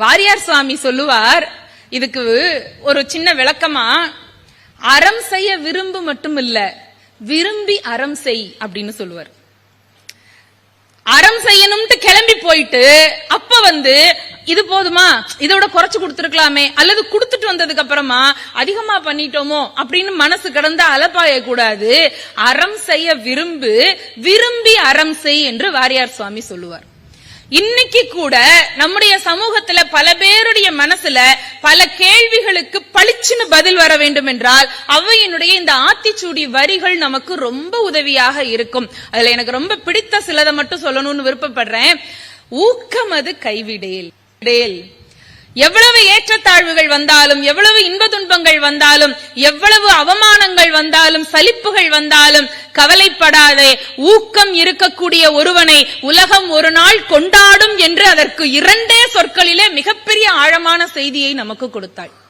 வாரியார் சுவாமி சொல்லுவார், இதுக்கு ஒரு சின்ன விளக்கமா, அறம் செய்ய விரும்பு மட்டும் இல்ல, விரும்பி அறம் செய் அப்படின்னு சொல்லுவார். அறம் செய்யணும்னு கிளம்பி போயிட்டு அப்ப இது போதுமா, இதோட குறைச்சு கொடுத்துருக்கலாமே, அல்லது கொடுத்துட்டு வந்ததுக்கு அப்புறமா அதிகமா பண்ணிட்டோமோ அப்படின்னு மனசு கடந்து அலப்பாய கூடாது. அறம் செய்ய விரும்பு, விரும்பி அறம் செய் என்று வாரியார் சுவாமி சொல்லுவார். இன்னைக்கு கூட நம்முடைய சமூகத்துல பல பேருடைய மனசுல பல கேள்விகளுக்கு பளிச்சுன்னு பதில் வர வேண்டும் என்றால் அவையினுடைய இந்த ஆத்திச்சூடி வரிகள் நமக்கு ரொம்ப உதவியாக இருக்கும். அதுல எனக்கு ரொம்ப பிடித்த சிலதை மட்டும் சொல்லணும்னு விருப்பப்படுறேன். ஊக்கமது கைவிடேல். எவ்வளவு ஏற்றத்தாழ்வுகள் வந்தாலும், எவ்வளவு இன்ப துன்பங்கள் வந்தாலும், எவ்வளவு அவமானங்கள் வந்தாலும், சலிப்புகள் வந்தாலும் கவலைப்படாதே. ஊக்கம் இருக்கக்கூடிய ஒருவனை உலகம் ஒரு நாள் கொண்டாடும் என்று அதற்கு 2 சொற்களிலே மிகப்பெரிய ஆழமான செய்தியை நமக்கு கொடுத்தாள்.